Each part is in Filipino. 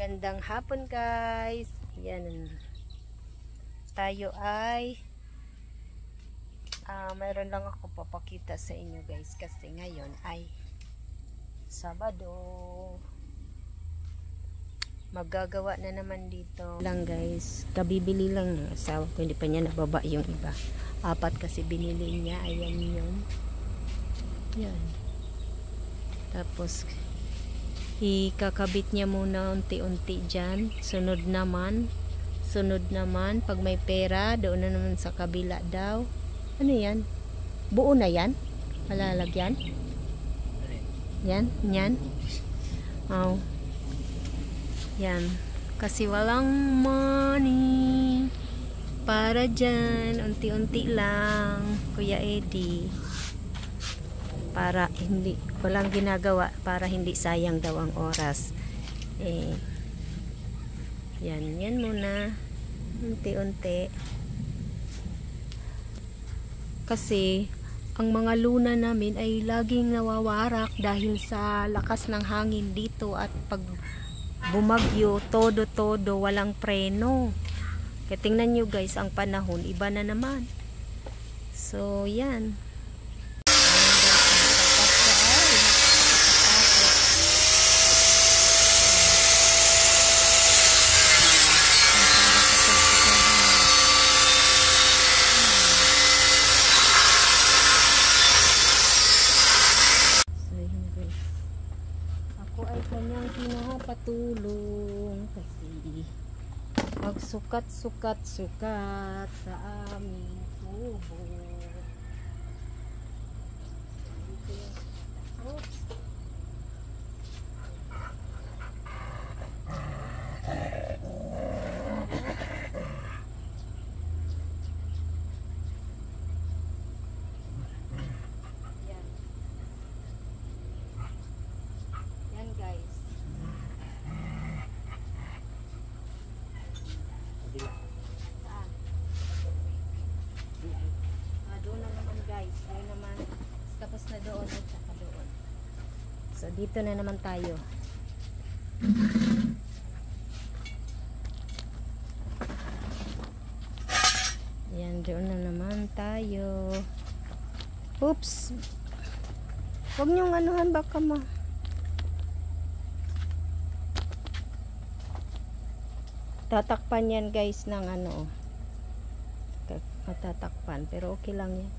Magandang hapon guys. Yan. Tayo ay mayroon lang ako papakita sa inyo guys kasi ngayon ay Sabado. Magagawa na naman dito. Lang guys, kabibili lang ng asawa ko, hindi pa niya nababa yung iba. 4 kasi binili niya. Ayan yun. Yan. Tapos ikakabit niya muna unti-unti dyan. Sunod naman pag may pera doon na naman sa kabila daw. Ano yan? Buo na yan? Malalagyan? Yan? Oh. Yan. Kasi walang money para dyan. Unti-unti lang, Kuya Eddie. Para hindi, walang ginagawa para hindi sayang daw ang oras. Yan muna. Unti-unti. Kasi ang mga luna namin ay laging nawawarak dahil sa lakas ng hangin dito at pag bumagyo, todo walang preno. Kaya tingnan nyo guys, ang panahon iba na naman. So yan. Ako ay kanyang pinapatulong kasi magsukat-sukat sa aming tubo. Oops. Yan guys. Saan? Doon na naman guys. Doon naman. Tapos na doon at saka doon. So dito na naman tayo. Yan, doon na naman tayo. Oops. Huwag niyong anuhan baka tatakpan yan guys ng ano, matatakpan pero okay lang yan.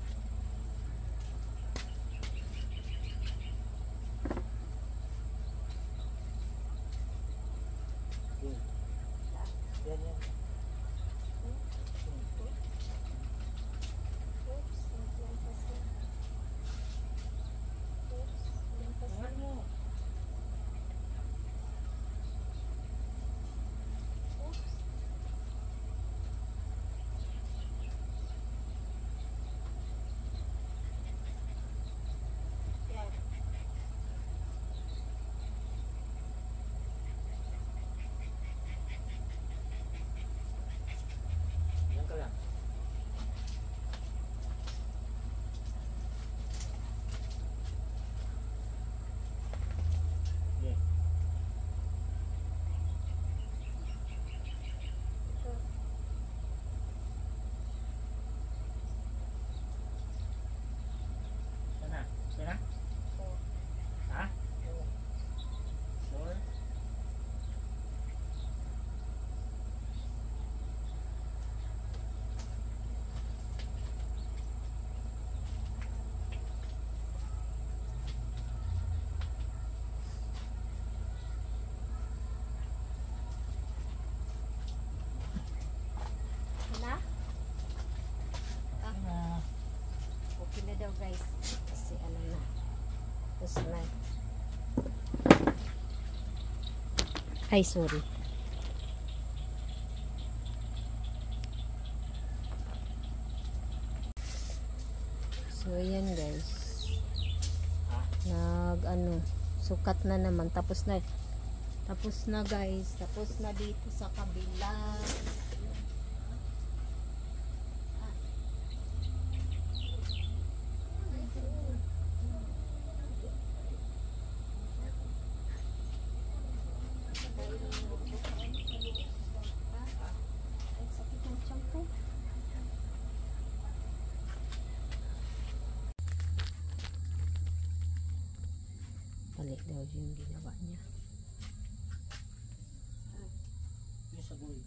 Okay na daw guys kasi ano na tapos na ay sorry so yan guys sukat na naman tapos na guys, tapos na dito sa kabila. Balik daw yung ginawa niya. Yung sagoy.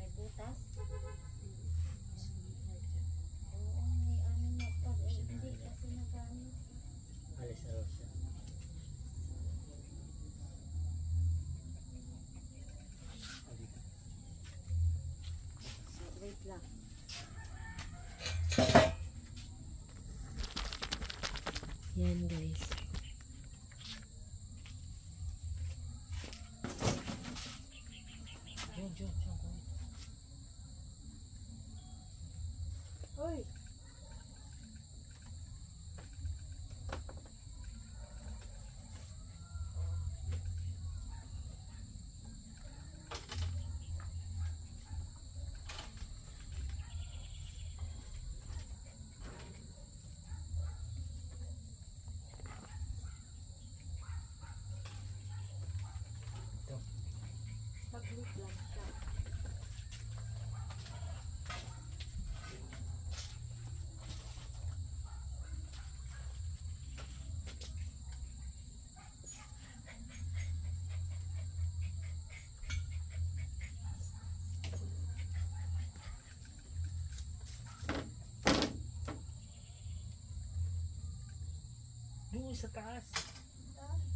May butas? Oo, may ano na pag hindi kasi nagamit. Alis na siya. Wait lang. Yan guys. Diyan. Hoy! Saglit lang siya. Doon sa taas.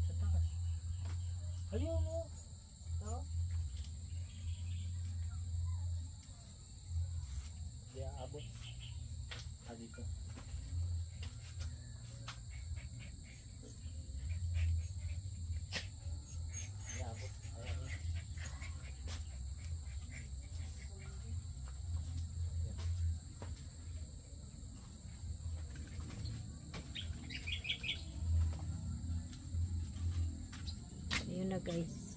Sa taas. Ayun mo. Ito? Di aabot. Dito. Di aabot. Ayan. Ayun na guys.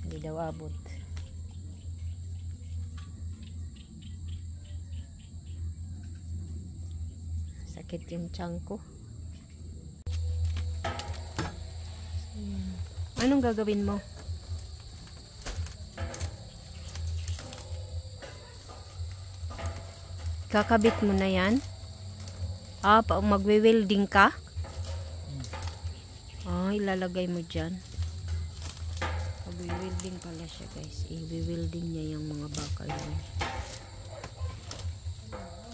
Hindi daw abot. Sakit yung tiyan ko. Ayan. Anong gagawin mo? Kakabit mo na yan? Magwe-welding ka? Ilalagay mo dyan. Magwe-welding pala siya guys. I-welding niya yung mga bakal yun.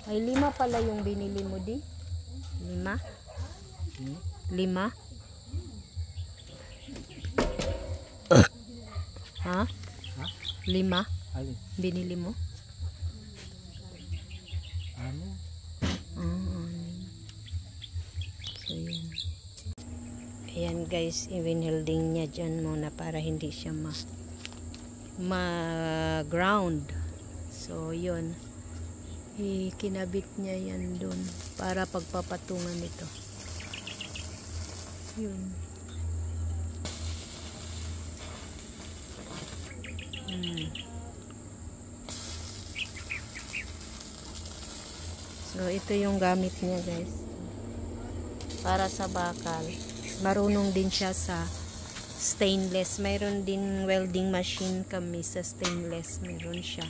Ay, 5 pala yung binili mo di? 5? 5? Ha? 5? Alin? Binili mo? Ano? So, yun. Ayan guys, i-welding niya dyan muna para hindi siya ma-ground. So, yun. Ikinabit niya yan dun para pagpapatungan ito. Yun. So, ito yung gamit niya guys. Para sa bakal. Marunong din siya sa stainless. Mayroon din welding machine kami sa stainless. Mayroon siya.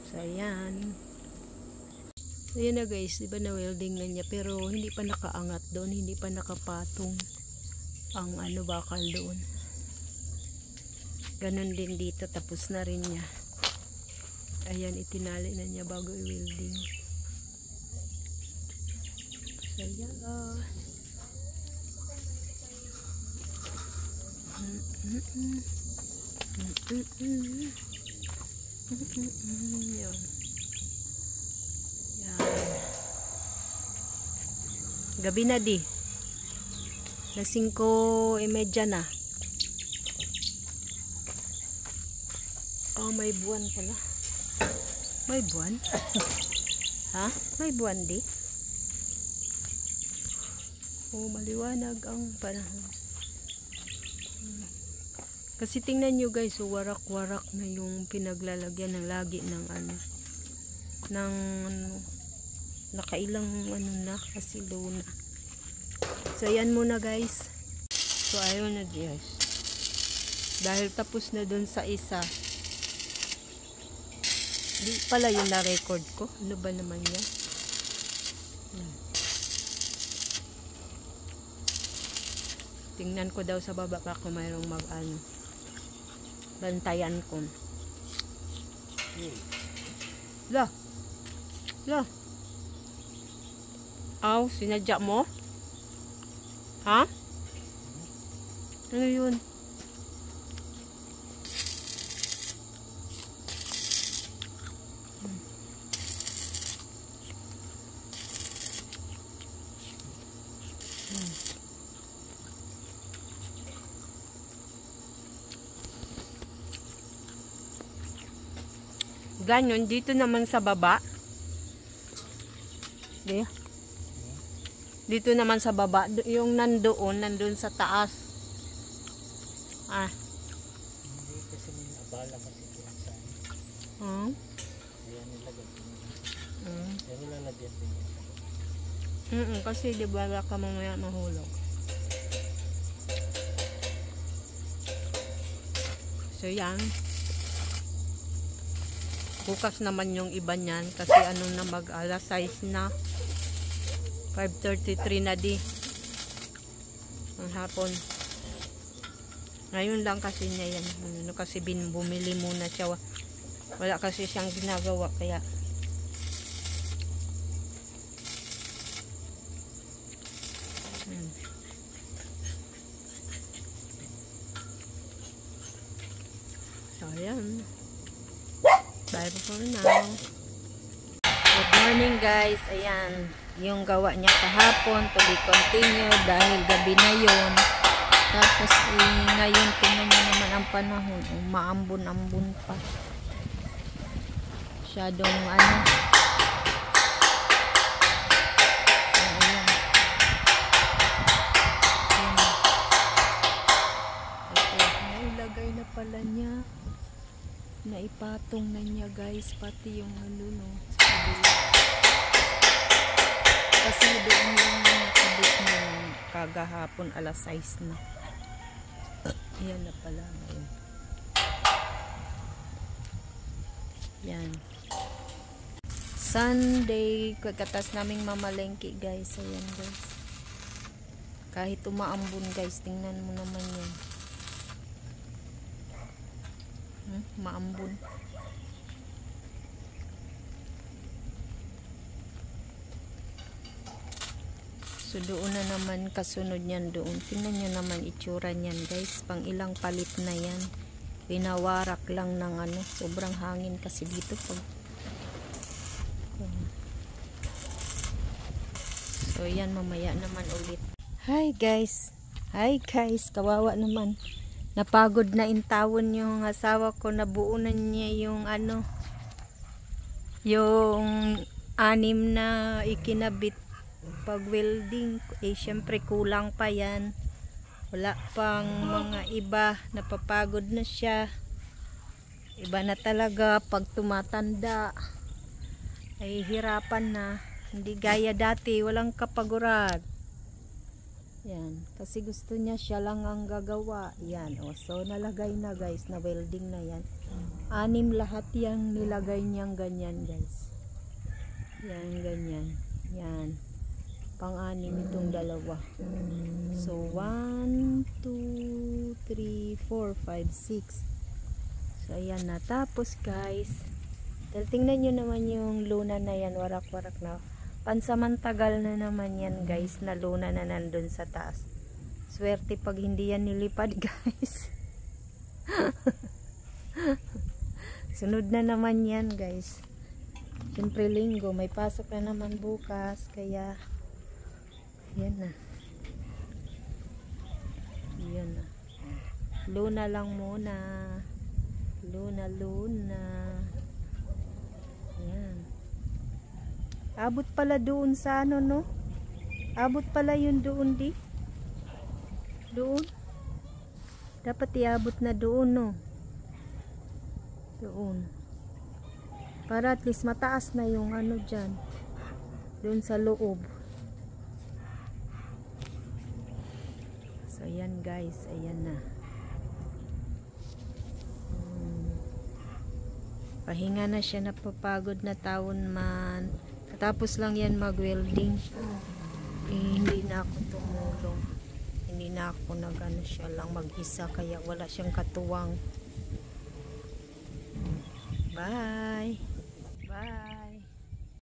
So, ayan. So, yun na guys. Diba na welding na niya. Pero, hindi pa nakaangat doon. Hindi pa nakapatong ang bakal doon. Ganon din dito. Tapos na rin niya. Ayan, itinali na niya bago i-welding. So, ayan. Yun. Yan. Gabi na di. Na 5:30 na. Oh, may buwan pala. May buwan? Ha? May buwan di? Oh, maliwanag ang panahon. Kasi tingnan nyo guys, so warak-warak na yung pinaglalagyan ng lagi ng ano. Ng nakailang ano na kasi luna. So ayan muna guys. So ayun na guys. Dahil tapos na dun sa isa. Di pala yung na-record ko. Ano ba naman yan? Tingnan ko daw sa baba pa kung mayroong mag-ano. Bantayan ko. La. La. Aw, sinadya mo? Ha? Ano yun? Ganyan, dito naman sa baba. Dito naman sa baba. Yung nandun sa taas. Ah. Hindi kasi may abala kasi doon sa kaya nilagyan din. Kaya nilalagyan din. Kasi di ba ka mamaya mahulog. So yan. Bukas naman yung iba niyan kasi ano na mag-alas 6 na. 5:33 na di. Ang hapon. Ngayon lang kasi niya yan. Ano, kasi bumili muna siya. Wala kasi siyang ginagawa kaya. So ayan. Bye for now. Good morning guys. Ayan. Yung gawa niya kahapon to be continued dahil gabi na yun. Tapos ngayon tingnan niyo naman ang panahon. Maambon-ambon pa. Masyadong ano. Ayan. Nailagay na pala niya. Naipatong na niya guys pati yung ano no sa kabila. Kasi doon yung nakabit niya kagahapon alas 6 na. Ayan na pala ngayon. Yan. Sunday kagatas naming mamalengke guys. Ayan guys. Kahit umaambon guys, tingnan mo naman yan. Maambon. So doon na naman kasunod niyan doon. Tingnan nyo naman itsura niyan guys. Pang ilang palit na yan. Pinawarak lang ng ano. Sobrang hangin kasi dito. So yan mamaya naman ulit. Hi guys. Hi guys. Kawawa naman. Napagod na intawon yung asawa ko. Nabuunan niya yung ano. Yung 6 na ikinabit. Pag welding, syempre kulang pa yan. Wala pang mga iba, napapagod na siya. Iba na talaga pag tumatanda. Ay hirapan na. Hindi gaya dati, walang kapaguran. Yan, kasi gusto niya siya lang ang gagawa. Yan, so nalagay na guys, na welding na yan. 6 lahat yung nilagay niyang ganyan guys. Yan, ganyan. Yan. Pang-6 itong dalawa. So 1, 2, 3, 4, 5, 6. So ayan na. Tapos guys, tingnan nyo naman yung luna na yan. Warak-warak na. Pansamantagal na naman yan guys, na luna na nandun sa taas. Swerte pag hindi yan nilipad, guys. Sunod na naman yan, guys. Siyempre linggo, may pasok na naman bukas, kaya yan na. Yan na. Luna lang muna. Luna. Yan. Abot pala doon sa ano, no? Abot pala yun doon, di? Doon. Dapat iabot na doon, no? Doon. Para at least mataas na yung ano dyan. Doon sa loob. So, ayan guys. Ayan na. Pahinga na siya, napapagod na taon man. Tapos lang yan mag-welding. Hindi na ako tumulong. Hindi na ako nag-ano, siya lang mag-isa, kaya wala siyang katuwang. Bye. Bye.